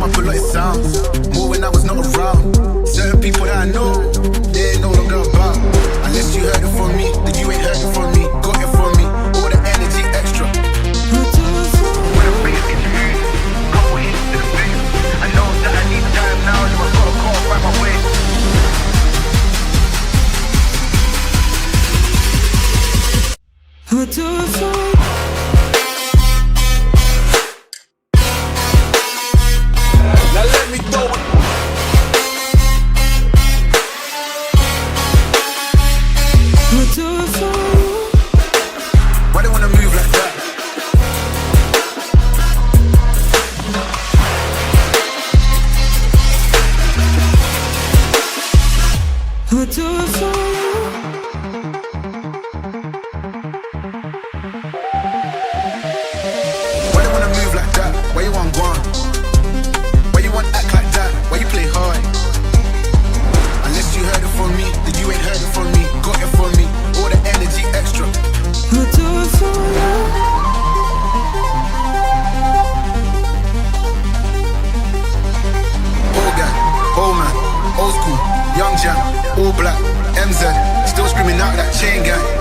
up a lot it sounds. More when I was not around. Certain people that I know, they ain't no longer about. Unless you heard it from me, then you ain't heard it from me. Got it from me, all the energy extra. When I'm facing you, couple hits to the face. I know that I need time now, so I gotta go find my way. What do I find? Now let me go. What do I find? Why they wanna move like that? What do I find? Why they wanna move like that? Why you want gone? Why you want act like that? Why you play hard? Unless you heard it from me, then you ain't heard it from me. Got it from me, all the energy extra. What do I find? Old guy, old man, old school, young jam, all black, MZ, still screaming out that chain gang.